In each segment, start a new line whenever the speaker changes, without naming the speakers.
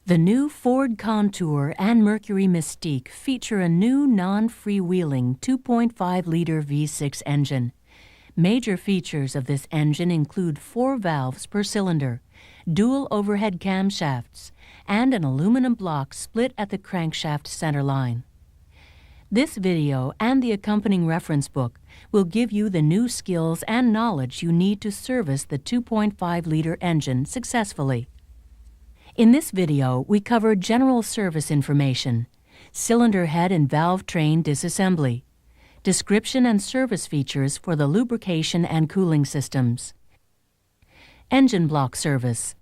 The new Ford Contour and Mercury Mystique feature a new non-freewheeling 2.5-liter V6 engine. Major features of this engine include 4 valves per cylinder, dual overhead camshafts, and an aluminum block split at the crankshaft centerline. This video and the accompanying reference book will give you the new skills and knowledge you need to service the 2.5-liter engine successfully. In this video, we cover general service information, cylinder head and valve train disassembly, description and service features for the lubrication and cooling systems, engine block service,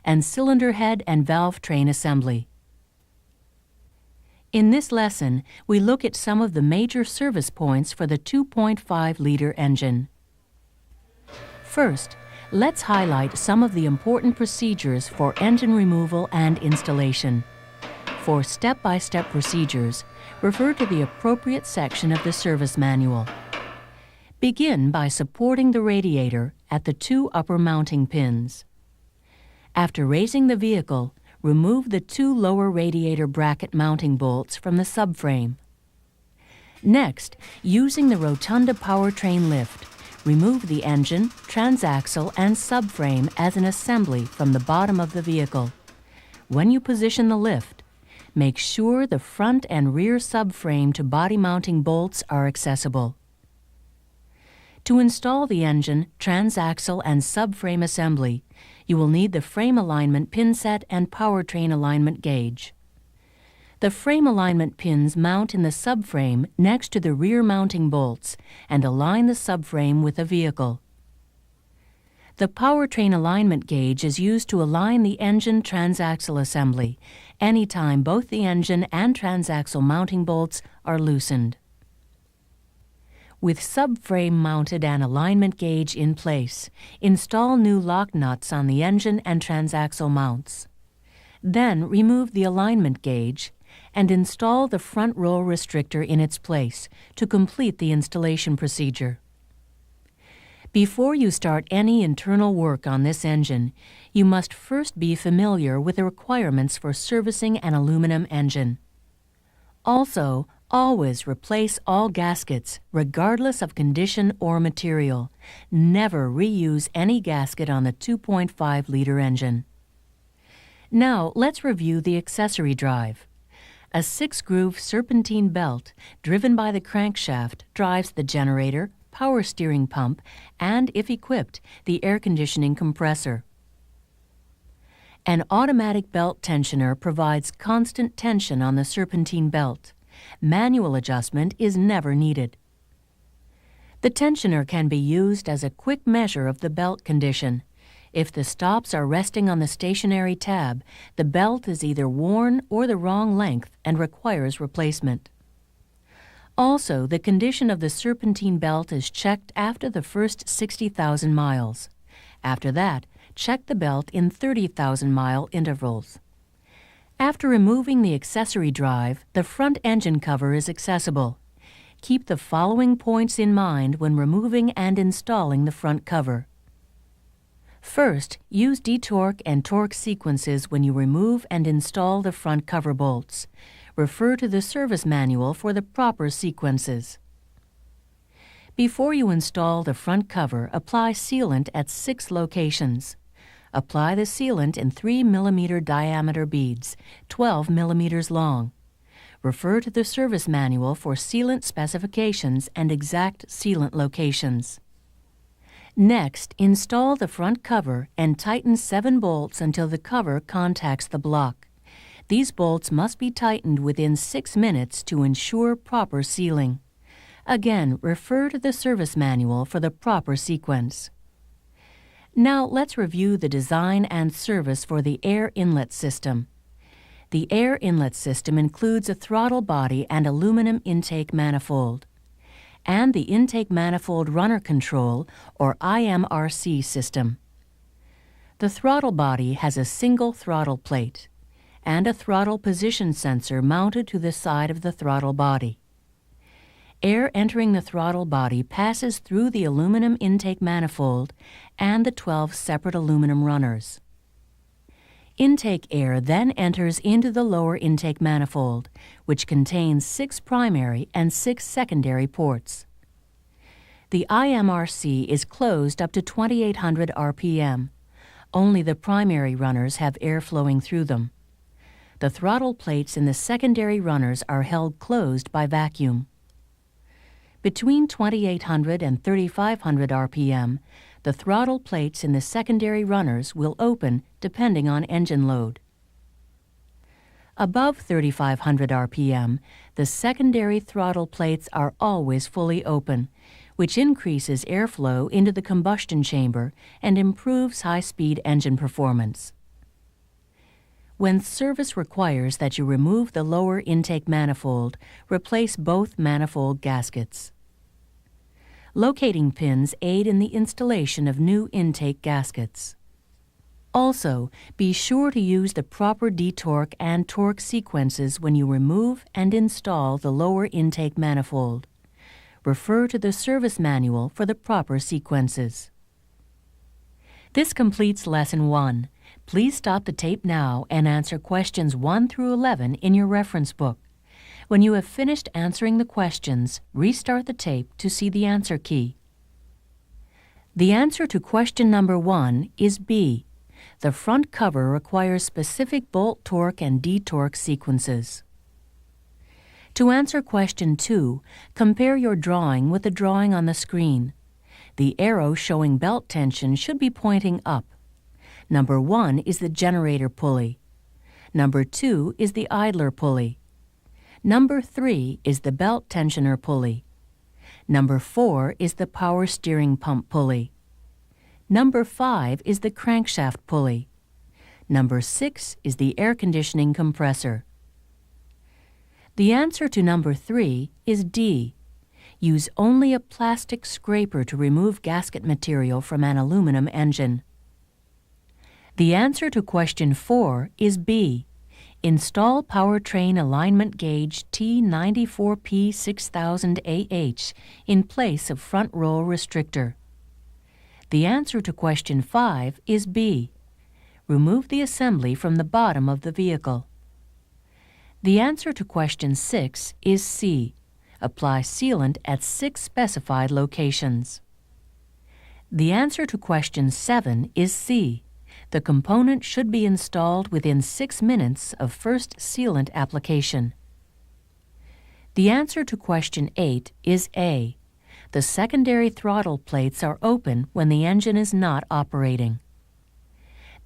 and cylinder head and valve train assembly. In this lesson, we look at some of the major service points for the 2.5-liter engine. First, let's highlight some of the important procedures for engine removal and installation. For step-by-step procedures, refer to the appropriate section of the service manual. Begin by supporting the radiator at the 2 upper mounting pins. After raising the vehicle, remove the 2 lower radiator bracket mounting bolts from the subframe. Next, using the Rotunda powertrain lift, remove the engine, transaxle, and subframe as an assembly from the bottom of the vehicle. When you position the lift, make sure the front and rear subframe to body mounting bolts are accessible. To install the engine, transaxle, and subframe assembly, you will need the frame alignment pin set and powertrain alignment gauge. The frame alignment pins mount in the subframe next to the rear mounting bolts and align the subframe with the vehicle. The powertrain alignment gauge is used to align the engine transaxle assembly anytime both the engine and transaxle mounting bolts are loosened. With subframe mounted and alignment gauge in place, install new lock nuts on the engine and transaxle mounts. Then remove the alignment gauge and install the front roll restrictor in its place to complete the installation procedure. Before you start any internal work on this engine, you must first be familiar with the requirements for servicing an aluminum engine. Also, always replace all gaskets, regardless of condition or material. Never reuse any gasket on the 2.5-liter engine. Now, let's review the accessory drive. A 6-groove serpentine belt driven by the crankshaft drives the generator, power steering pump, and, if equipped, the air conditioning compressor. An automatic belt tensioner provides constant tension on the serpentine belt. Manual adjustment is never needed. The tensioner can be used as a quick measure of the belt condition. If the stops are resting on the stationary tab, the belt is either worn or the wrong length and requires replacement. Also, the condition of the serpentine belt is checked after the first 60,000 miles. After that, check the belt in 30,000-mile intervals. After removing the accessory drive, the front engine cover is accessible. Keep the following points in mind when removing and installing the front cover. First, use detorque and torque sequences when you remove and install the front cover bolts. Refer to the service manual for the proper sequences. Before you install the front cover, apply sealant at 6 locations. Apply the sealant in 3 mm diameter beads, 12 mm long. Refer to the service manual for sealant specifications and exact sealant locations. Next, install the front cover and tighten 7 bolts until the cover contacts the block. These bolts must be tightened within 6 minutes to ensure proper sealing. Again, refer to the service manual for the proper sequence. Now let's review the design and service for the air inlet system. The air inlet system includes a throttle body and aluminum intake manifold, and the intake manifold runner control, or IMRC system. The throttle body has a single throttle plate and a throttle position sensor mounted to the side of the throttle body. Air entering the throttle body passes through the aluminum intake manifold and the 12 separate aluminum runners. Intake air then enters into the lower intake manifold, which contains 6 primary and 6 secondary ports. The IMRC is closed up to 2800 RPM. Only the primary runners have air flowing through them. The throttle plates in the secondary runners are held closed by vacuum. Between 2800 and 3500 RPM, the throttle plates in the secondary runners will open depending on engine load. Above 3500 RPM, the secondary throttle plates are always fully open, which increases airflow into the combustion chamber and improves high-speed engine performance. When service requires that you remove the lower intake manifold, replace both manifold gaskets. Locating pins aid in the installation of new intake gaskets. Also, be sure to use the proper detorque and torque sequences when you remove and install the lower intake manifold. Refer to the service manual for the proper sequences. This completes Lesson 1. Please stop the tape now and answer questions 1 through 11 in your reference book. When you have finished answering the questions, restart the tape to see the answer key. The answer to question number 1 is B. The front cover requires specific bolt torque and detorque sequences. To answer question 2, compare your drawing with the drawing on the screen. The arrow showing belt tension should be pointing up. Number 1 is the generator pulley. Number 2 is the idler pulley. Number 3 is the belt tensioner pulley. Number 4 is the power steering pump pulley. Number 5 is the crankshaft pulley. Number 6 is the air conditioning compressor. The answer to number 3 is D. Use only a plastic scraper to remove gasket material from an aluminum engine. The answer to question 4 is B. Install powertrain alignment gauge T94P6000AH in place of front roll restrictor. The answer to question 5 is B. Remove the assembly from the bottom of the vehicle. The answer to question 6 is C. Apply sealant at 6 specified locations. The answer to question 7 is C. The component should be installed within 6 minutes of first sealant application. The answer to question 8 is A. The secondary throttle plates are open when the engine is not operating.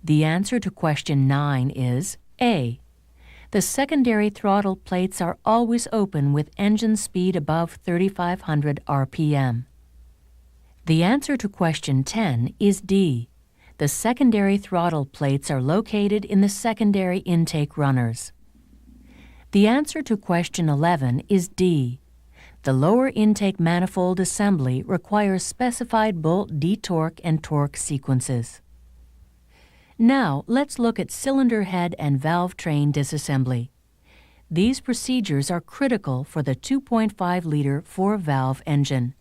The answer to question 9 is A. The secondary throttle plates are always open with engine speed above 3,500 RPM. The answer to question 10 is D. The secondary throttle plates are located in the secondary intake runners. The answer to question 11 is D. The lower intake manifold assembly requires specified bolt detorque and torque sequences. Now, let's look at cylinder head and valve train disassembly. These procedures are critical for the 2.5-liter 4-valve engine.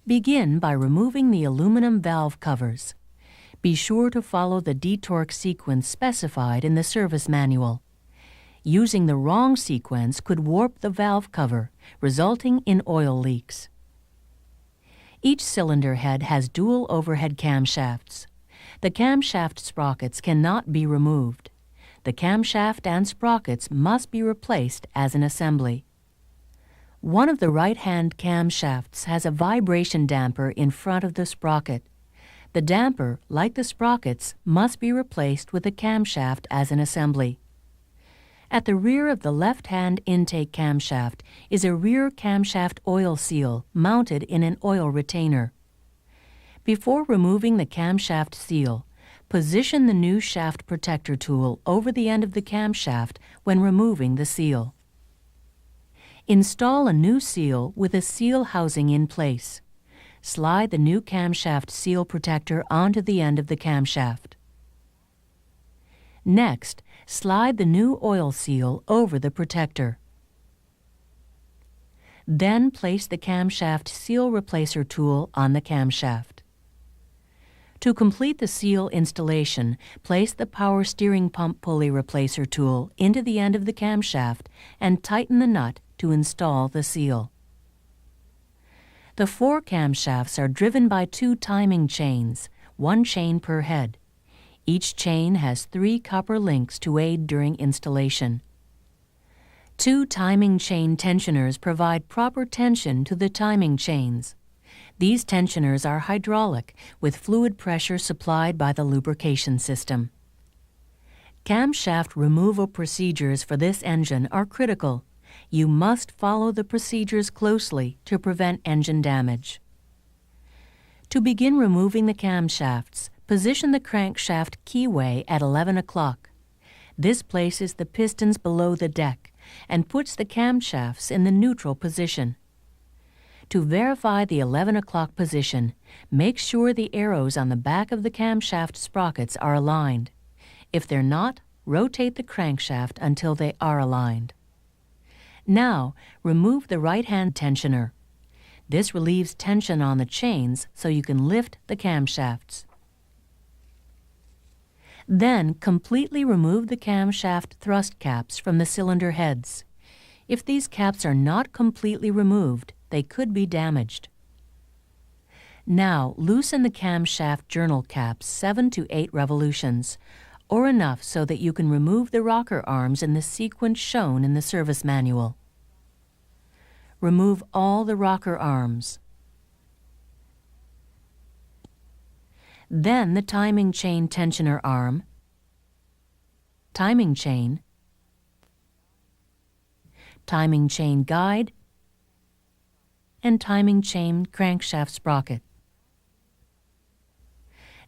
Begin by removing the aluminum valve covers. Be sure to follow the detorque sequence specified in the service manual. Using the wrong sequence could warp the valve cover, resulting in oil leaks. Each cylinder head has dual overhead camshafts. The camshaft sprockets cannot be removed. The camshaft and sprockets must be replaced as an assembly. One of the right-hand camshafts has a vibration damper in front of the sprocket. The damper, like the sprockets, must be replaced with the camshaft as an assembly. At the rear of the left-hand intake camshaft is a rear camshaft oil seal mounted in an oil retainer. Before removing the camshaft seal, position the new shaft protector tool over the end of the camshaft when removing the seal. Install a new seal with a seal housing in place. Slide the new camshaft seal protector onto the end of the camshaft. Next, slide the new oil seal over the protector. Then place the camshaft seal replacer tool on the camshaft. To complete the seal installation, place the power steering pump pulley replacer tool into the end of the camshaft and tighten the nut to install the seal. The 4 camshafts are driven by 2 timing chains, 1 chain per head. Each chain has 3 copper links to aid during installation. 2 timing chain tensioners provide proper tension to the timing chains. These tensioners are hydraulic, with fluid pressure supplied by the lubrication system. Camshaft removal procedures for this engine are critical. You must follow the procedures closely to prevent engine damage. To begin removing the camshafts, position the crankshaft keyway at 11 o'clock. This places the pistons below the deck and puts the camshafts in the neutral position. To verify the 11 o'clock position, make sure the arrows on the back of the camshaft sprockets are aligned. If they're not, rotate the crankshaft until they are aligned. Now, remove the right-hand tensioner. This relieves tension on the chains so you can lift the camshafts. Then, completely remove the camshaft thrust caps from the cylinder heads. If these caps are not completely removed, they could be damaged. Now, loosen the camshaft journal caps 7 to 8 revolutions, or enough so that you can remove the rocker arms in the sequence shown in the service manual. Remove all the rocker arms. Then the timing chain tensioner arm, timing chain guide, and timing chain crankshaft sprocket.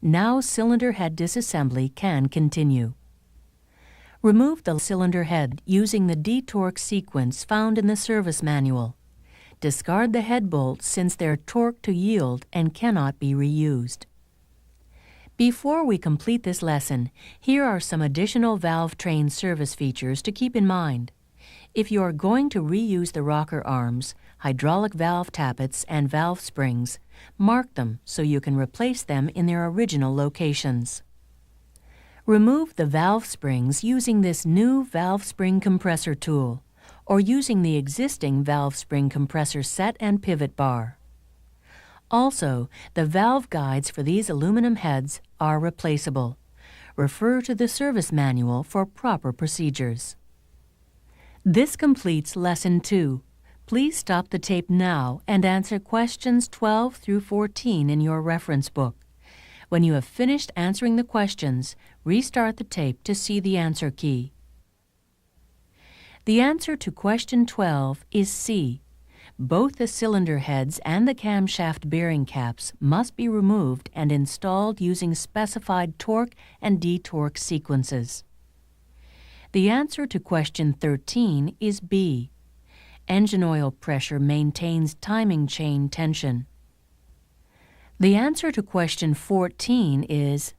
Now cylinder head disassembly can continue. Remove the cylinder head using the detorque sequence found in the service manual. Discard the head bolts since they're torqued to yield and cannot be reused. Before we complete this lesson, here are some additional valve train service features to keep in mind. If you are going to reuse the rocker arms, hydraulic valve tappets, and valve springs, mark them so you can replace them in their original locations. Remove the valve springs using this new valve spring compressor tool, or using the existing valve spring compressor set and pivot bar. Also, the valve guides for these aluminum heads are replaceable. Refer to the service manual for proper procedures. This completes Lesson 2. Please stop the tape now and answer questions 12 through 14 in your reference book. When you have finished answering the questions, restart the tape to see the answer key. The answer to question 12 is C. Both the cylinder heads and the camshaft bearing caps must be removed and installed using specified torque and detorque sequences. The answer to question 13 is B. Engine oil pressure maintains timing chain tension. The answer to question 14 is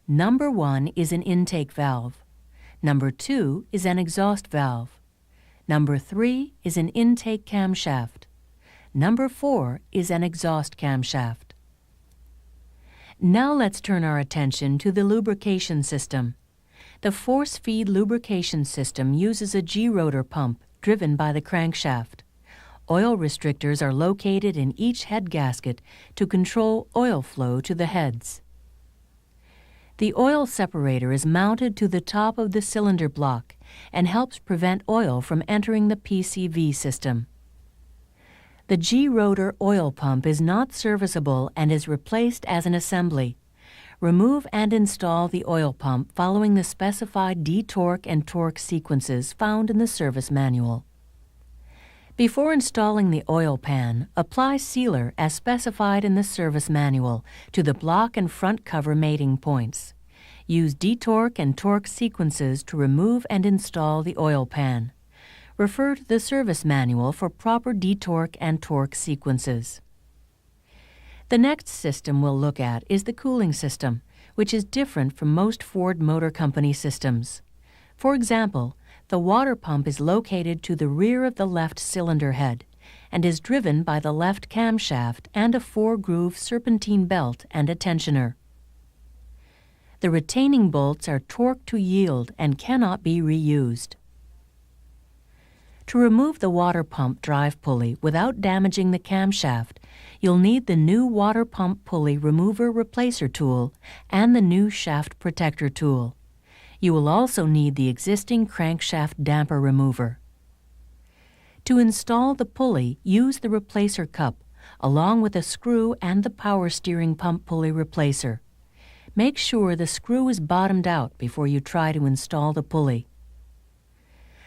number 1 is an intake valve. Number 2 is an exhaust valve. Number 3 is an intake camshaft. Number 4 is an exhaust camshaft. Now let's turn our attention to the lubrication system. The force-feed lubrication system uses a G-rotor pump driven by the crankshaft. Oil restrictors are located in each head gasket to control oil flow to the heads. The oil separator is mounted to the top of the cylinder block and helps prevent oil from entering the PCV system. The G-rotor oil pump is not serviceable and is replaced as an assembly. Remove and install the oil pump following the specified detorque and torque sequences found in the service manual. Before installing the oil pan, apply sealer as specified in the service manual to the block and front cover mating points. Use detorque and torque sequences to remove and install the oil pan. Refer to the service manual for proper detorque and torque sequences. The next system we'll look at is the cooling system, which is different from most Ford Motor Company systems. For example, the water pump is located to the rear of the left cylinder head and is driven by the left camshaft and a 4-groove serpentine belt and a tensioner. The retaining bolts are torqued to yield and cannot be reused. To remove the water pump drive pulley without damaging the camshaft, you'll need the new water pump pulley remover replacer tool and the new shaft protector tool. You will also need the existing crankshaft damper remover. To install the pulley, use the replacer cup, along with a screw and the power steering pump pulley replacer. Make sure the screw is bottomed out before you try to install the pulley.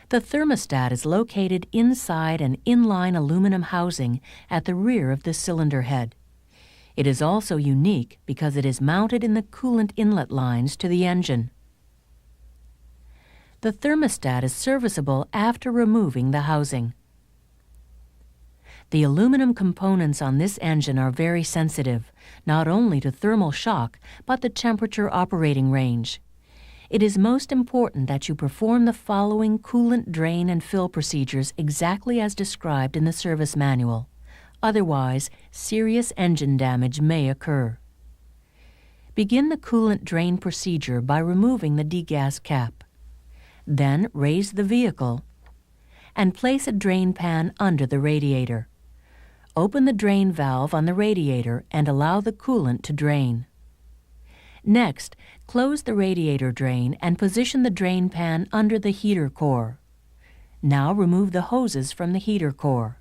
The thermostat is located inside an inline aluminum housing at the rear of the cylinder head. It is also unique because it is mounted in the coolant inlet lines to the engine. The thermostat is serviceable after removing the housing. The aluminum components on this engine are very sensitive, not only to thermal shock, but the temperature operating range. It is most important that you perform the following coolant drain and fill procedures exactly as described in the service manual. Otherwise, serious engine damage may occur. Begin the coolant drain procedure by removing the degas cap. Then raise the vehicle and place a drain pan under the radiator. Open the drain valve on the radiator and allow the coolant to drain. Next, close the radiator drain and position the drain pan under the heater core. Now remove the hoses from the heater core.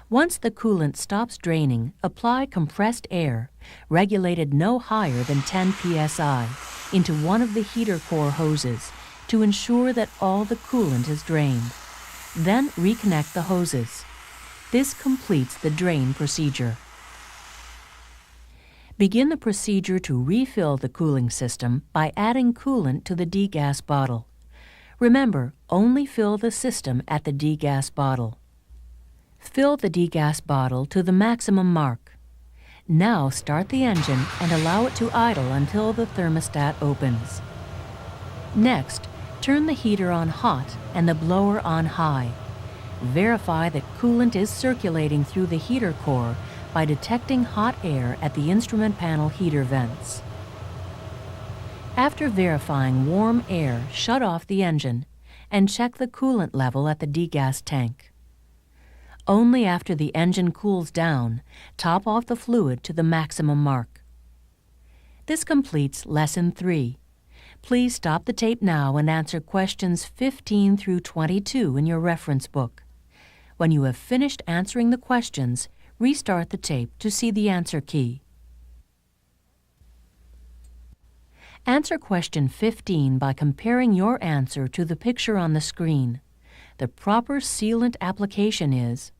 Once the coolant stops draining, apply compressed air, regulated no higher than 10 psi, into one of the heater core hoses to ensure that all the coolant is drained. Then reconnect the hoses. This completes the drain procedure. Begin the procedure to refill the cooling system by adding coolant to the degas bottle. Remember, only fill the system at the degas bottle. Fill the degas bottle to the maximum mark. Now start the engine and allow it to idle until the thermostat opens. Next, turn the heater on hot and the blower on high. Verify that coolant is circulating through the heater core by detecting hot air at the instrument panel heater vents. After verifying warm air, shut off the engine and check the coolant level at the degas tank. Only after the engine cools down, top off the fluid to the maximum mark. This completes Lesson 3. Please stop the tape now and answer questions 15 through 22 in your reference book. When you have finished answering the questions, restart the tape to see the answer key. Answer question 15 by comparing your answer to the picture on the screen. The proper sealant application is: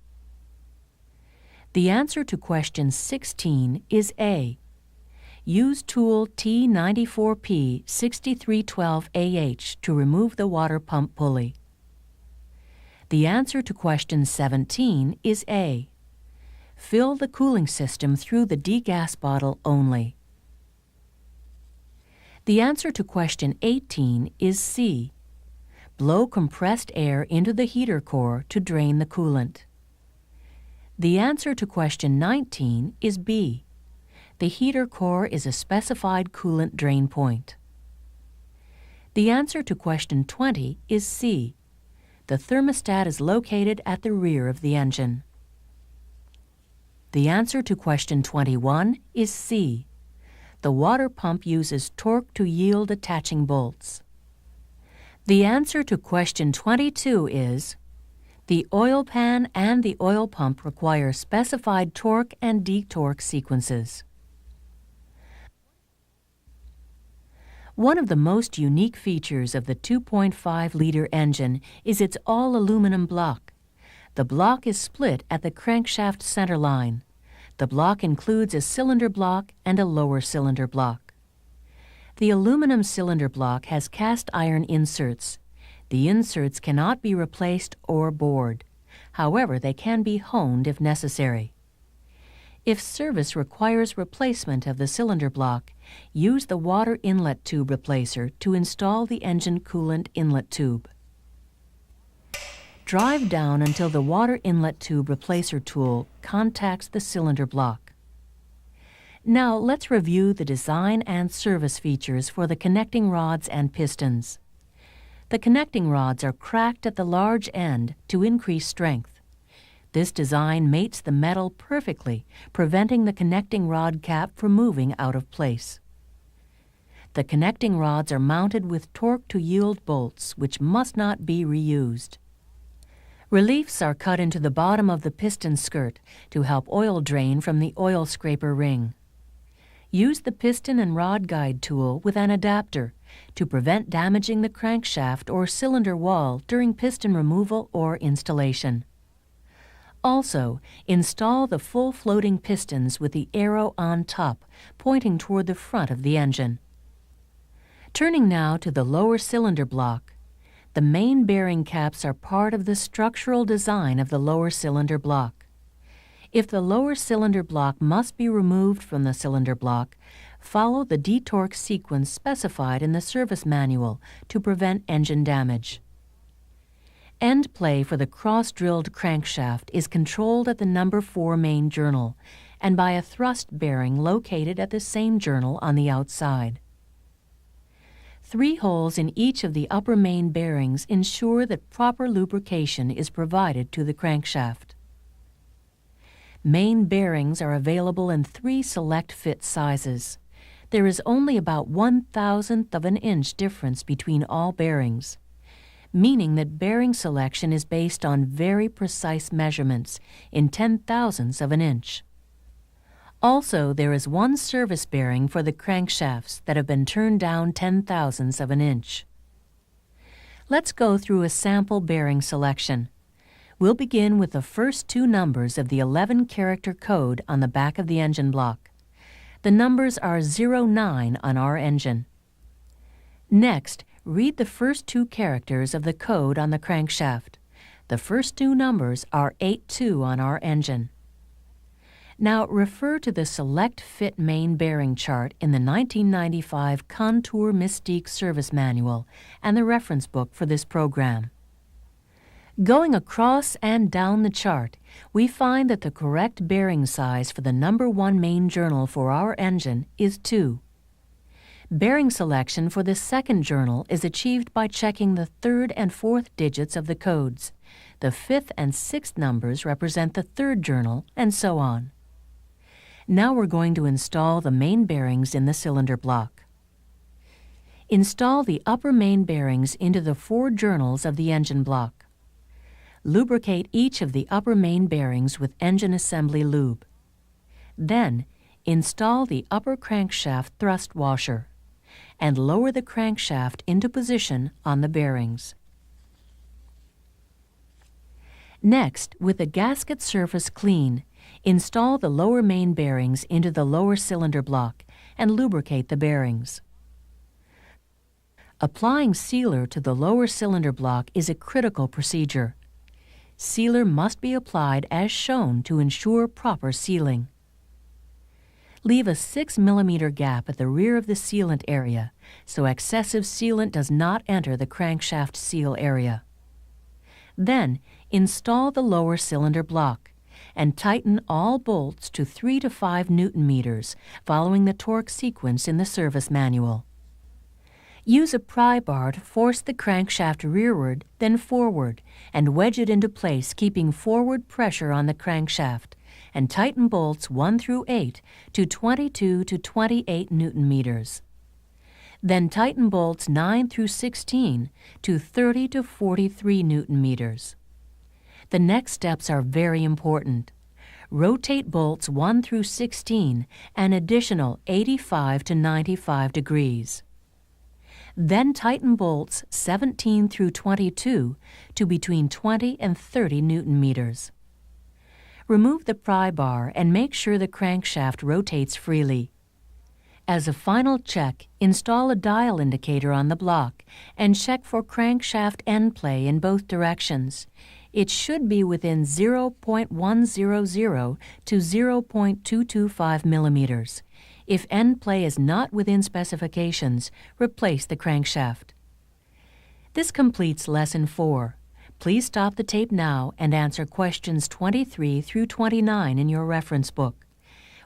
the answer to question 16 is A. Use tool T94P6312AH to remove the water pump pulley. The answer to question 17 is A. Fill the cooling system through the degas bottle only. The answer to question 18 is C. Blow compressed air into the heater core to drain the coolant. The answer to question 19 is B. The heater core is a specified coolant drain point. The answer to question 20 is C. The thermostat is located at the rear of the engine. The answer to question 21 is C. The water pump uses torque to yield attaching bolts. The answer to question 22 is: the oil pan and the oil pump require specified torque and detorque sequences. One of the most unique features of the 2.5-liter engine is its all-aluminum block. The block is split at the crankshaft center line. The block includes a cylinder block and a lower cylinder block. The aluminum cylinder block has cast iron inserts. The inserts cannot be replaced or bored. However, they can be honed if necessary. If service requires replacement of the cylinder block, use the water inlet tube replacer to install the engine coolant inlet tube. Drive down until the water inlet tube replacer tool contacts the cylinder block. Now let's review the design and service features for the connecting rods and pistons. The connecting rods are cracked at the large end to increase strength. This design mates the metal perfectly, preventing the connecting rod cap from moving out of place. The connecting rods are mounted with torque-to-yield bolts, which must not be reused. Reliefs are cut into the bottom of the piston skirt to help oil drain from the oil scraper ring. Use the piston and rod guide tool with an adapter to prevent damaging the crankshaft or cylinder wall during piston removal or installation. Also, install the full floating pistons with the arrow on top, pointing toward the front of the engine. Turning now to the lower cylinder block, the main bearing caps are part of the structural design of the lower cylinder block. If the lower cylinder block must be removed from the cylinder block, follow the detorque sequence specified in the service manual to prevent engine damage. End play for the cross-drilled crankshaft is controlled at the number 4 main journal and by a thrust bearing located at the same journal on the outside. 3 holes in each of the upper main bearings ensure that proper lubrication is provided to the crankshaft. Main bearings are available in 3 select fit sizes. There is only about 1/1000th of an inch difference between all bearings, meaning that bearing selection is based on very precise measurements in 10,000ths of an inch. Also, there is 1 service bearing for the crankshafts that have been turned down 10,000ths of an inch. Let's go through a sample bearing selection. We'll begin with the first 2 numbers of the 11-character code on the back of the engine block. The numbers are 09 on our engine. Next, read the first 2 characters of the code on the crankshaft. The first 2 numbers are 82 on our engine. Now refer to the Select Fit Main Bearing chart in the 1995 Contour Mystique Service Manual and the reference book for this program. Going across and down the chart, we find that the correct bearing size for the number 1 main journal for our engine is 2. Bearing selection for the second journal is achieved by checking the 3rd and 4th digits of the codes. The 5th and 6th numbers represent the 3rd journal, and so on. Now we're going to install the main bearings in the cylinder block. Install the upper main bearings into the 4 journals of the engine block. Lubricate each of the upper main bearings with engine assembly lube. Then, install the upper crankshaft thrust washer and lower the crankshaft into position on the bearings. Next, with the gasket surface clean, install the lower main bearings into the lower cylinder block and lubricate the bearings. Applying sealer to the lower cylinder block is a critical procedure. Sealer must be applied as shown to ensure proper sealing. Leave a 6 mm gap at the rear of the sealant area so excessive sealant does not enter the crankshaft seal area. Then, install the lower cylinder block and tighten all bolts to 3 to 5 Nm following the torque sequence in the service manual. Use a pry bar to force the crankshaft rearward, then forward, and wedge it into place, keeping forward pressure on the crankshaft, and tighten bolts 1 through 8 to 22 to 28 Nm. Then tighten bolts 9 through 16 to 30 to 43 Nm. The next steps are very important. Rotate bolts 1 through 16 an additional 85 to 95 degrees. Then tighten bolts 17 through 22 to between 20 and 30 Nm. Remove the pry bar and make sure the crankshaft rotates freely. As a final check, install a dial indicator on the block and check for crankshaft end play in both directions. It should be within 0.100 to 0.225 millimeters. If end play is not within specifications, replace the crankshaft. This completes Lesson 4. Please stop the tape now and answer questions 23 through 29 in your reference book.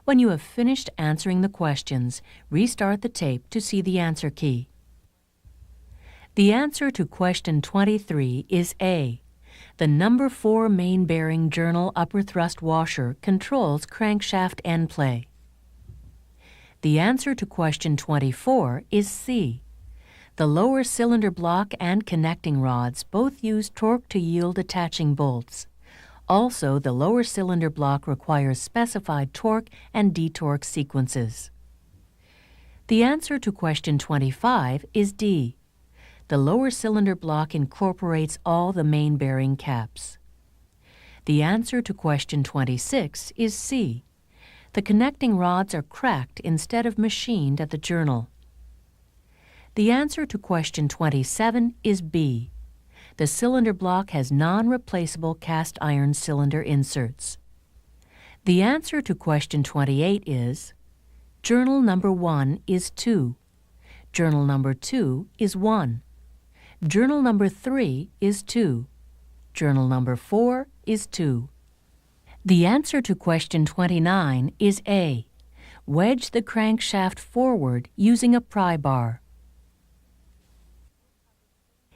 When you have finished answering the questions, restart the tape to see the answer key. The answer to question 23 is A. The number 4 main bearing journal upper thrust washer controls crankshaft end play. The answer to question 24 is C. The lower cylinder block and connecting rods both use torque to yield attaching bolts. Also, the lower cylinder block requires specified torque and detorque sequences. The answer to question 25 is D. The lower cylinder block incorporates all the main bearing caps. The answer to question 26 is C. The connecting rods are cracked instead of machined at the journal. The answer to question 27 is B. The cylinder block has non-replaceable cast iron cylinder inserts. The answer to question 28 is journal number 1 is 2. Journal number 2 is 1. Journal number 3 is 2. Journal number 4 is 2. The answer to question 29 is A. Wedge the crankshaft forward using a pry bar.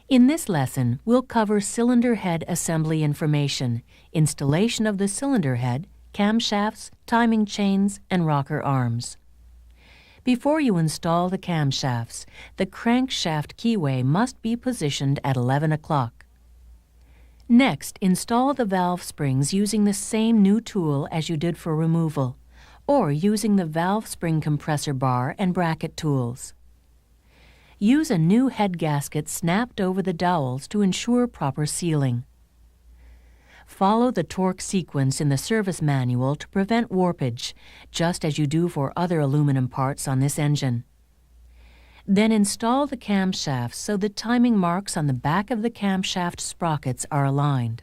In this lesson, we'll cover cylinder head assembly information, installation of the cylinder head, camshafts, timing chains, and rocker arms. Before you install the camshafts, the crankshaft keyway must be positioned at 11 o'clock. Next, install the valve springs using the same new tool as you did for removal, or using the valve spring compressor bar and bracket tools. Use a new head gasket snapped over the dowels to ensure proper sealing. Follow the torque sequence in the service manual to prevent warpage, just as you do for other aluminum parts on this engine. Then install the camshafts so the timing marks on the back of the camshaft sprockets are aligned.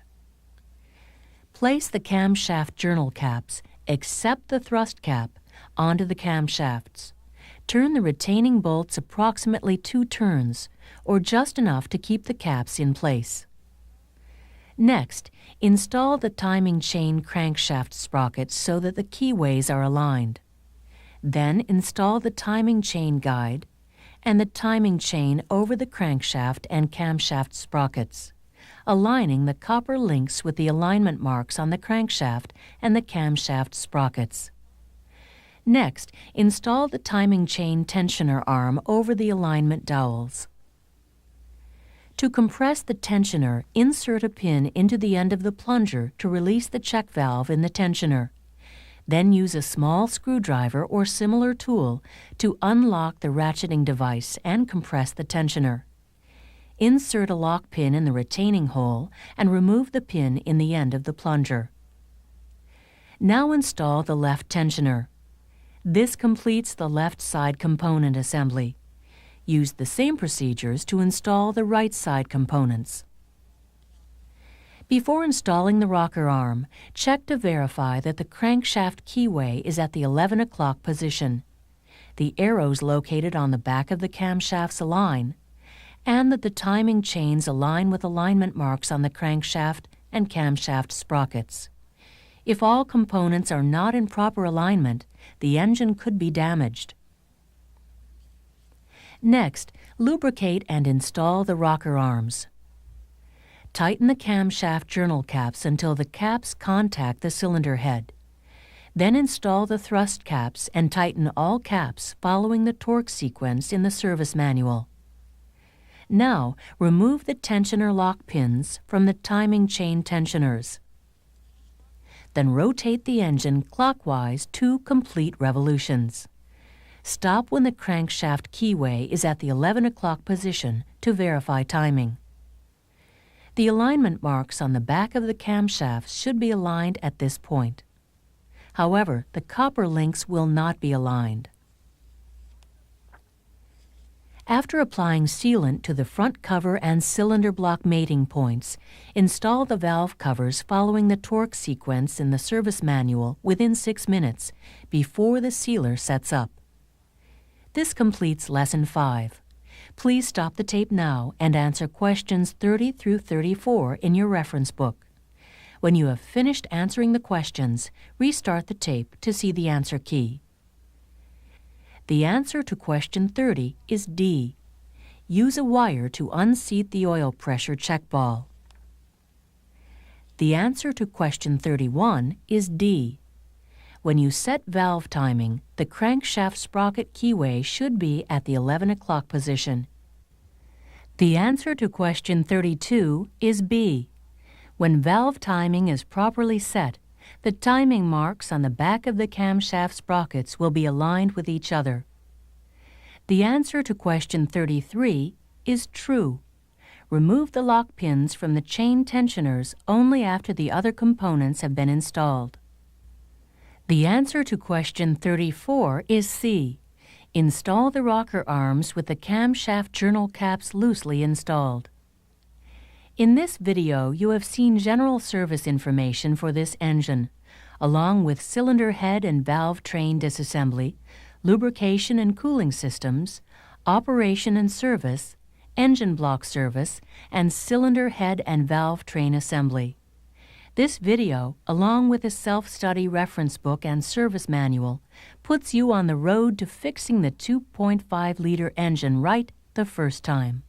Place the camshaft journal caps, except the thrust cap, onto the camshafts. Turn the retaining bolts approximately 2 turns, or just enough to keep the caps in place. Next, install the timing chain crankshaft sprockets so that the keyways are aligned. Then install the timing chain guide and the timing chain over the crankshaft and camshaft sprockets, aligning the copper links with the alignment marks on the crankshaft and the camshaft sprockets. Next, install the timing chain tensioner arm over the alignment dowels. To compress the tensioner, insert a pin into the end of the plunger to release the check valve in the tensioner. Then use a small screwdriver or similar tool to unlock the ratcheting device and compress the tensioner. Insert a lock pin in the retaining hole and remove the pin in the end of the plunger. Now install the left tensioner. This completes the left side component assembly. Use the same procedures to install the right side components. Before installing the rocker arm, check to verify that the crankshaft keyway is at the 11 o'clock position, the arrows located on the back of the camshafts align, and that the timing chains align with alignment marks on the crankshaft and camshaft sprockets. If all components are not in proper alignment, the engine could be damaged. Next, lubricate and install the rocker arms. Tighten the camshaft journal caps until the caps contact the cylinder head. Then install the thrust caps and tighten all caps following the torque sequence in the service manual. Now, remove the tensioner lock pins from the timing chain tensioners. Then rotate the engine clockwise 2 complete revolutions. Stop when the crankshaft keyway is at the 11 o'clock position to verify timing. The alignment marks on the back of the camshafts should be aligned at this point. However, the copper links will not be aligned. After applying sealant to the front cover and cylinder block mating points, install the valve covers following the torque sequence in the service manual within 6 minutes before the sealer sets up. This completes Lesson 5. Please stop the tape now and answer questions 30 through 34 in your reference book. When you have finished answering the questions, restart the tape to see the answer key. The answer to question 30 is D. Use a wire to unseat the oil pressure check ball. The answer to question 31 is D. When you set valve timing, the crankshaft sprocket keyway should be at the 11 o'clock position. The answer to question 32 is B. When valve timing is properly set, the timing marks on the back of the camshaft sprockets will be aligned with each other. The answer to question 33 is true. Remove the lock pins from the chain tensioners only after the other components have been installed. The answer to question 34 is C. Install the rocker arms with the camshaft journal caps loosely installed. In this video, you have seen general service information for this engine, along with cylinder head and valve train disassembly, lubrication and cooling systems, operation and service, engine block service, and cylinder head and valve train assembly. This video, along with a self-study reference book and service manual, puts you on the road to fixing the 2.5-liter engine right the first time.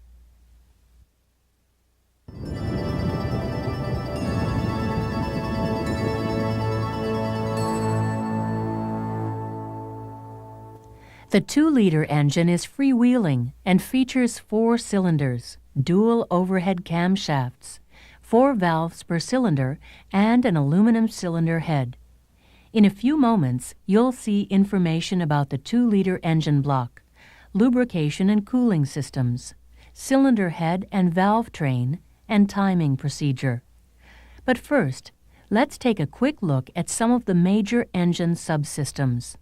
The 2-liter engine is freewheeling and features 4 cylinders, dual overhead camshafts, 4 valves per cylinder, and an aluminum cylinder head. In a few moments, you'll see information about the 2-liter engine block, lubrication and cooling systems, cylinder head and valve train, and timing procedure. But first, let's take a quick look at some of the major engine subsystems.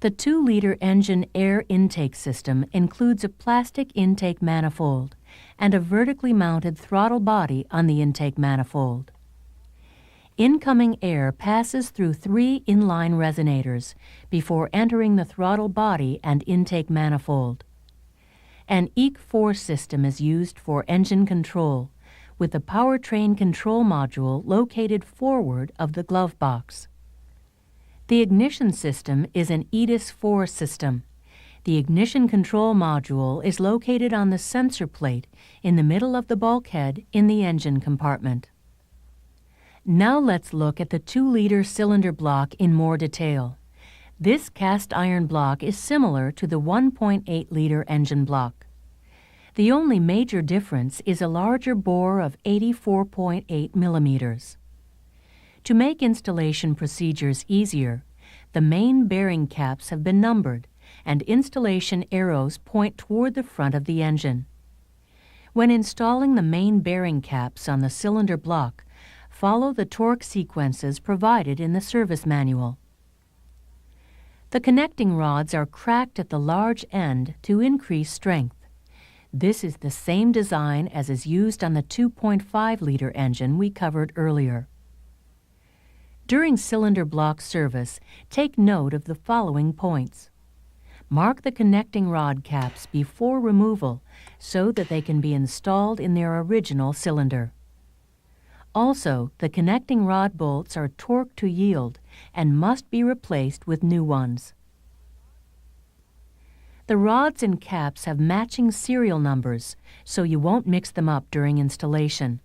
The 2-liter engine air intake system includes a plastic intake manifold and a vertically mounted throttle body on the intake manifold. Incoming air passes through 3 inline resonators before entering the throttle body and intake manifold. An EEC4 system is used for engine control, with the powertrain control module located forward of the glove box. The ignition system is an EDIS-4 system. The ignition control module is located on the sensor plate in the middle of the bulkhead in the engine compartment. Now let's look at the 2-liter cylinder block in more detail. This cast iron block is similar to the 1.8-liter engine block. The only major difference is a larger bore of 84.8 millimeters. To make installation procedures easier, the main bearing caps have been numbered, and installation arrows point toward the front of the engine. When installing the main bearing caps on the cylinder block, follow the torque sequences provided in the service manual. The connecting rods are cracked at the large end to increase strength. This is the same design as is used on the 2.5-liter engine we covered earlier. During cylinder block service, take note of the following points. Mark the connecting rod caps before removal so that they can be installed in their original cylinder. Also, the connecting rod bolts are torqued to yield and must be replaced with new ones. The rods and caps have matching serial numbers, so you won't mix them up during installation.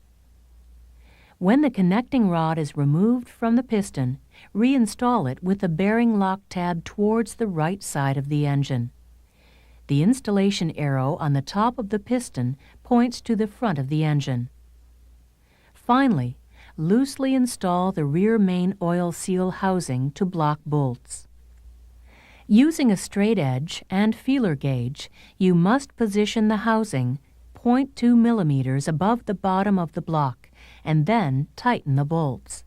When the connecting rod is removed from the piston, reinstall it with the bearing lock tab towards the right side of the engine. The installation arrow on the top of the piston points to the front of the engine. Finally, loosely install the rear main oil seal housing to block bolts. Using a straight edge and feeler gauge, you must position the housing 0.2 millimeters above the bottom of the block and then tighten the bolts.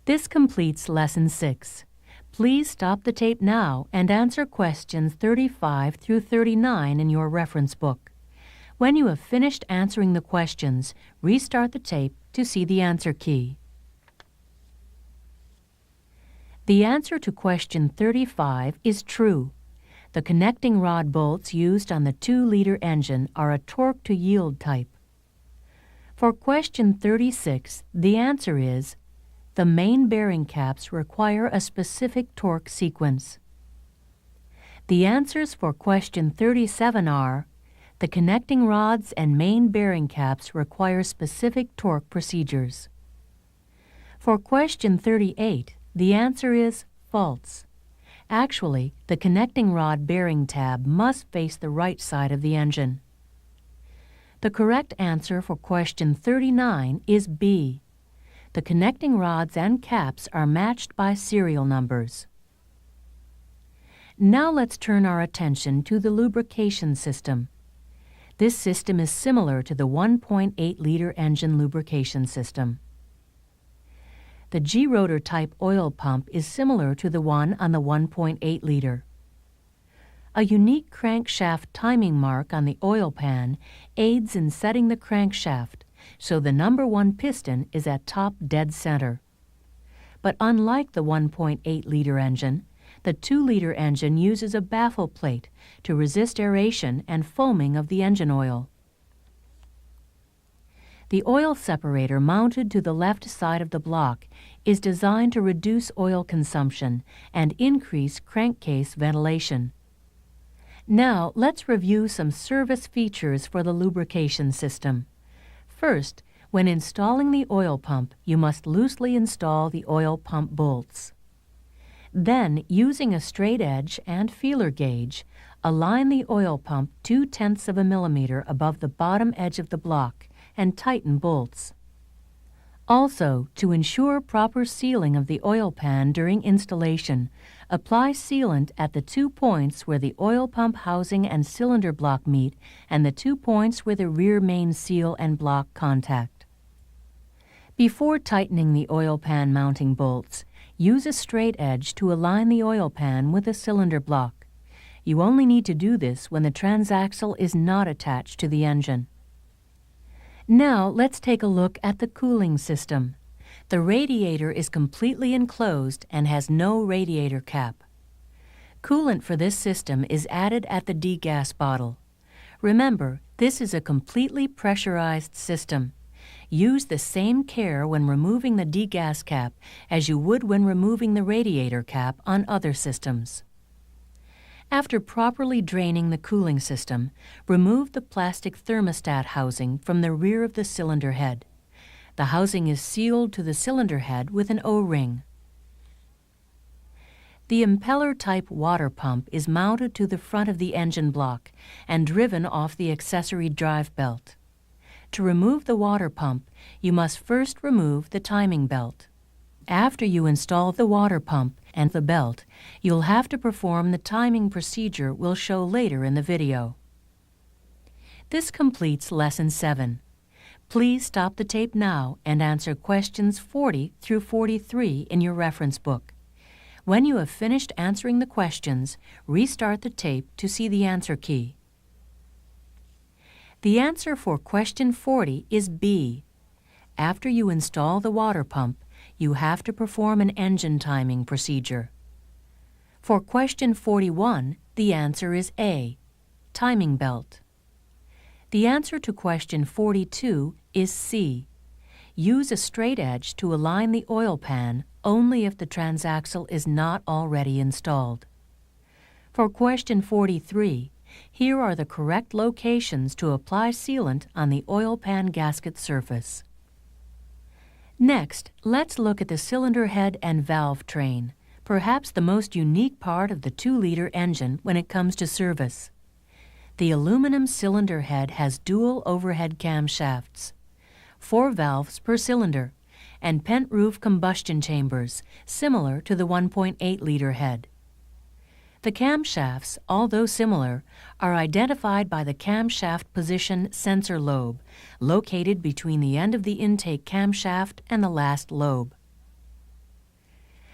This completes Lesson 6. Please stop the tape now and answer questions 35 through 39 in your reference book. When you have finished answering the questions, restart the tape to see the answer key. The answer to question 35 is true. The connecting rod bolts used on the 2-liter engine are a torque-to-yield type. For question 36, the answer is the main bearing caps require a specific torque sequence. The answers for question 37 are the connecting rods and main bearing caps require specific torque procedures. For question 38, the answer is false. Actually, the connecting rod bearing tab must face the right side of the engine. The correct answer for question 39 is B. The connecting rods and caps are matched by serial numbers. Now let's turn our attention to the lubrication system. This system is similar to the 1.8-liter engine lubrication system. The G-rotor type oil pump is similar to the one on the 1.8-liter. A unique crankshaft timing mark on the oil pan aids in setting the crankshaft, so the number 1 piston is at top dead center. But unlike the 1.8-liter engine, the 2-liter engine uses a baffle plate to resist aeration and foaming of the engine oil. The oil separator mounted to the left side of the block is designed to reduce oil consumption and increase crankcase ventilation. Now, let's review some service features for the lubrication system. First, when installing the oil pump, you must loosely install the oil pump bolts. Then, using a straight edge and feeler gauge, align the oil pump 0.2 of a millimeter above the bottom edge of the block and tighten bolts. Also, to ensure proper sealing of the oil pan during installation, apply sealant at the 2 points where the oil pump housing and cylinder block meet and the 2 points where the rear main seal and block contact. Before tightening the oil pan mounting bolts, use a straight edge to align the oil pan with the cylinder block. You only need to do this when the transaxle is not attached to the engine. Now let's take a look at the cooling system. The radiator is completely enclosed and has no radiator cap. Coolant for this system is added at the degas bottle. Remember, this is a completely pressurized system. Use the same care when removing the degas cap as you would when removing the radiator cap on other systems. After properly draining the cooling system, remove the plastic thermostat housing from the rear of the cylinder head. The housing is sealed to the cylinder head with an O-ring. The impeller-type water pump is mounted to the front of the engine block and driven off the accessory drive belt. To remove the water pump, you must first remove the timing belt. After you install the water pump and the belt, you'll have to perform the timing procedure we'll show later in the video. This completes Lesson 7. Please stop the tape now and answer questions 40 through 43 in your reference book. When you have finished answering the questions, restart the tape to see the answer key. The answer for question 40 is B. After you install the water pump, you have to perform an engine timing procedure. For question 41, the answer is A, timing belt. The answer to question 42 is C. Use a straight edge to align the oil pan only if the transaxle is not already installed. For question 43, here are the correct locations to apply sealant on the oil pan gasket surface. Next, let's look at the cylinder head and valve train, perhaps the most unique part of the 2-liter engine when it comes to service. The aluminum cylinder head has dual overhead camshafts, 4 valves per cylinder, and pent roof combustion chambers, similar to the 1.8-liter head. The camshafts, although similar, are identified by the camshaft position sensor lobe, located between the end of the intake camshaft and the last lobe.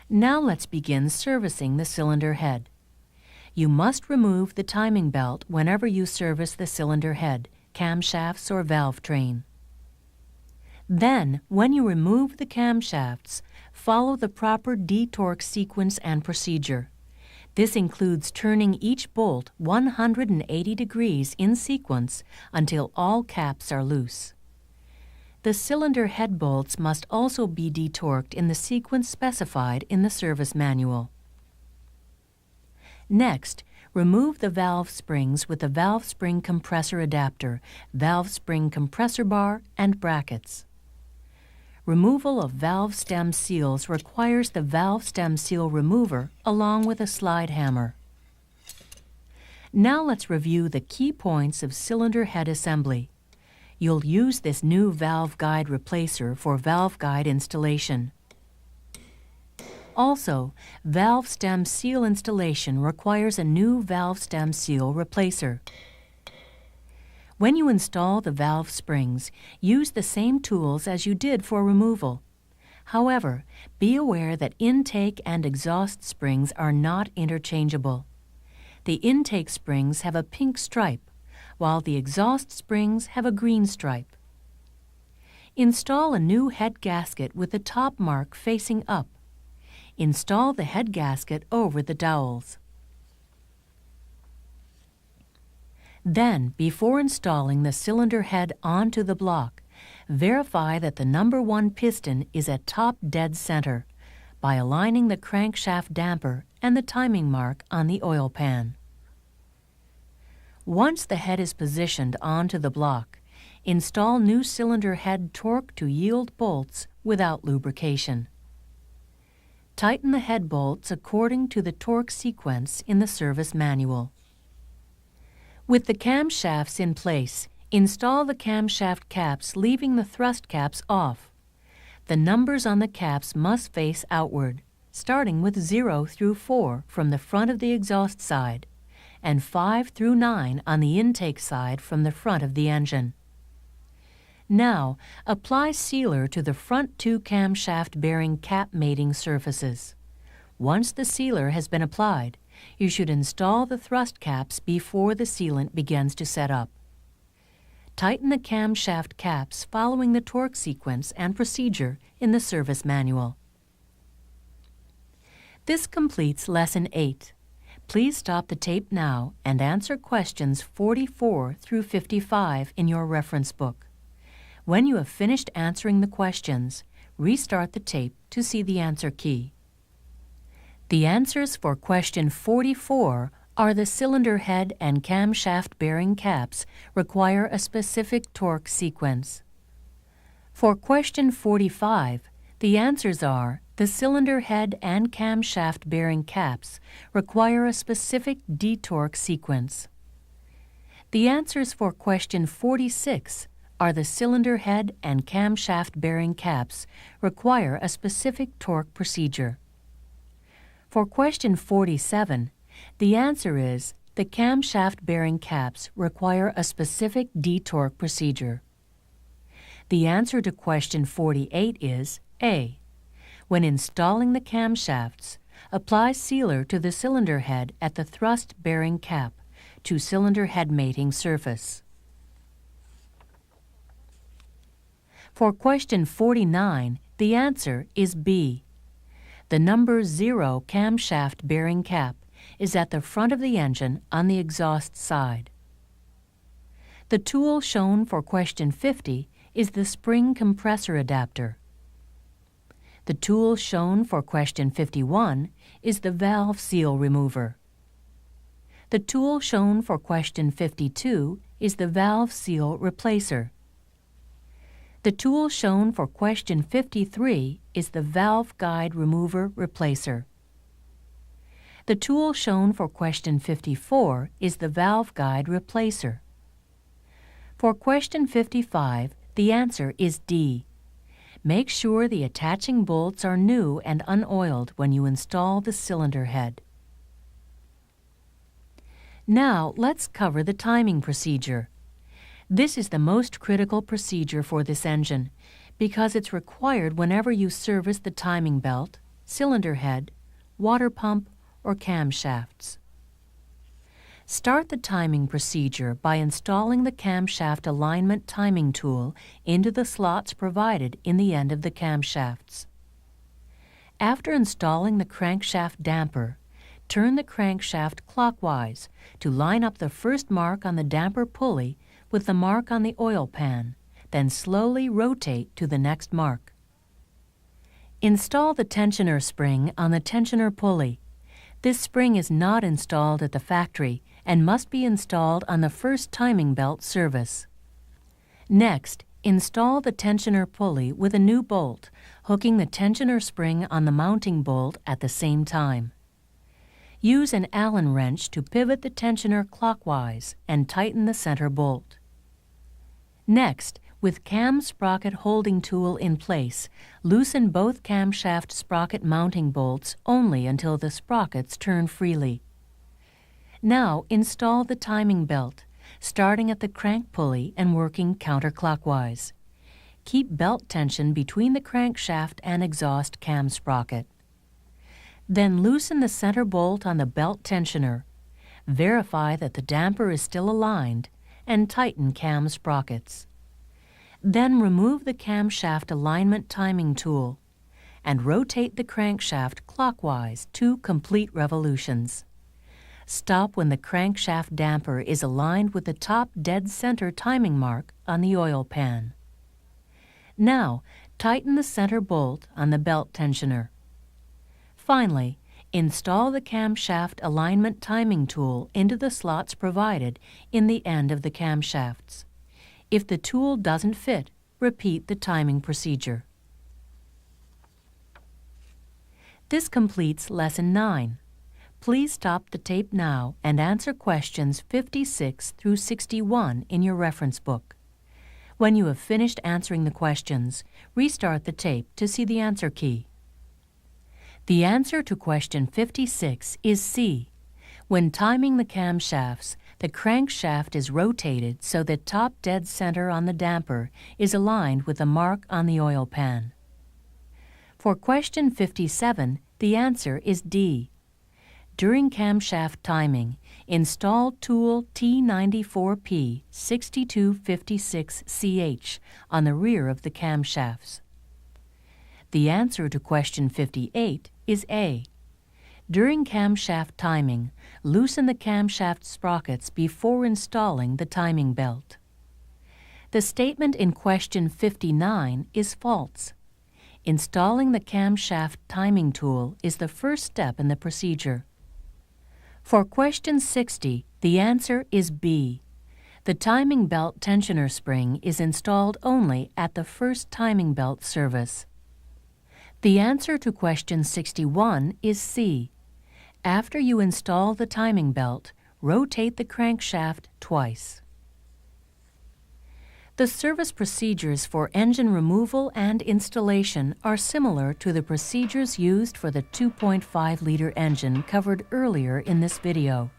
Now let's begin servicing the cylinder head. You must remove the timing belt whenever you service the cylinder head, camshafts, or valve train. Then, when you remove the camshafts, follow the proper detorque sequence and procedure. This includes turning each bolt 180 degrees in sequence until all caps are loose. The cylinder head bolts must also be detorqued in the sequence specified in the service manual. Next, remove the valve springs with the valve spring compressor adapter, valve spring compressor bar, and brackets. Removal of valve stem seals requires the valve stem seal remover along with a slide hammer. Now let's review the key points of cylinder head assembly. You'll use this new valve guide replacer for valve guide installation. Also, valve stem seal installation requires a new valve stem seal replacer. When you install the valve springs, use the same tools as you did for removal. However, be aware that intake and exhaust springs are not interchangeable. The intake springs have a pink stripe, while the exhaust springs have a green stripe. Install a new head gasket with the top mark facing up. Install the head gasket over the dowels. Then, before installing the cylinder head onto the block, verify that the number 1 piston is at top dead center by aligning the crankshaft damper and the timing mark on the oil pan. Once the head is positioned onto the block, install new cylinder head torque to yield bolts without lubrication. Tighten the head bolts according to the torque sequence in the service manual. With the camshafts in place, install the camshaft caps leaving the thrust caps off. The numbers on the caps must face outward, starting with 0 through 4 from the front of the exhaust side, and 5 through 9 on the intake side from the front of the engine. Now, apply sealer to the front 2 camshaft bearing cap mating surfaces. Once the sealer has been applied, you should install the thrust caps before the sealant begins to set up. Tighten the camshaft caps following the torque sequence and procedure in the service manual. This completes Lesson 8. Please stop the tape now and answer questions 44 through 55 in your reference book. When you have finished answering the questions, restart the tape to see the answer key. The answers for question 44 are the cylinder head and camshaft bearing caps require a specific torque sequence. For question 45, the answers are the cylinder head and camshaft bearing caps require a specific detorque sequence. The answers for question 46 are the cylinder head and camshaft bearing caps require a specific torque procedure. For question 47, the answer is the camshaft bearing caps require a specific detorque procedure. The answer to question 48 is A. When installing the camshafts, apply sealer to the cylinder head at the thrust bearing cap to cylinder head mating surface. For question 49, the answer is B. The number 0 camshaft bearing cap is at the front of the engine on the exhaust side. The tool shown for question 50 is the spring compressor adapter. The tool shown for question 51 is the valve seal remover. The tool shown for question 52 is the valve seal replacer. The tool shown for question 53 is the valve guide remover replacer. The tool shown for question 54 is the valve guide replacer. For question 55, the answer is D. Make sure the attaching bolts are new and unoiled when you install the cylinder head. Now let's cover the timing procedure. This is the most critical procedure for this engine because it's required whenever you service the timing belt, cylinder head, water pump, or camshafts. Start the timing procedure by installing the camshaft alignment timing tool into the slots provided in the end of the camshafts. After installing the crankshaft damper, turn the crankshaft clockwise to line up the first mark on the damper pulley with the mark on the oil pan, then slowly rotate to the next mark. Install the tensioner spring on the tensioner pulley. This spring is not installed at the factory and must be installed on the first timing belt service. Next, install the tensioner pulley with a new bolt, hooking the tensioner spring on the mounting bolt at the same time. Use an Allen wrench to pivot the tensioner clockwise and tighten the center bolt. Next, with cam sprocket holding tool in place, loosen both camshaft sprocket mounting bolts only until the sprockets turn freely. Now install the timing belt, starting at the crank pulley and working counterclockwise. Keep belt tension between the crankshaft and exhaust cam sprocket. Then loosen the center bolt on the belt tensioner. Verify that the damper is still aligned and tighten cam sprockets. Then remove the camshaft alignment timing tool and rotate the crankshaft clockwise 2 complete revolutions. Stop when the crankshaft damper is aligned with the top dead center timing mark on the oil pan. Now, tighten the center bolt on the belt tensioner. Finally, install the camshaft alignment timing tool into the slots provided in the end of the camshafts. If the tool doesn't fit, repeat the timing procedure. This completes Lesson 9. Please stop the tape now and answer questions 56 through 61 in your reference book. When you have finished answering the questions, restart the tape to see the answer key. The answer to question 56 is C. When timing the camshafts, the crankshaft is rotated so that top dead center on the damper is aligned with the mark on the oil pan. For question 57, the answer is D. During camshaft timing, install tool T94P 6256CH on the rear of the camshafts. The answer to question 58 is A. During camshaft timing, loosen the camshaft sprockets before installing the timing belt. The statement in question 59 is false. Installing the camshaft timing tool is the first step in the procedure. For question 60, the answer is B. The timing belt tensioner spring is installed only at the first timing belt service. The answer to question 61 is C. After you install the timing belt, rotate the crankshaft twice. The service procedures for engine removal and installation are similar to the procedures used for the 2.5-liter engine covered earlier in this video.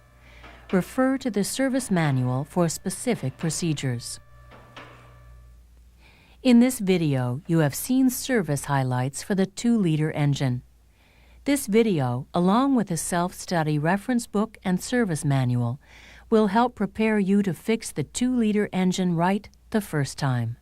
Refer to the service manual for specific procedures. In this video, you have seen service highlights for the 2-liter engine. This video, along with a self-study reference book and service manual, will help prepare you to fix the 2-liter engine right the first time.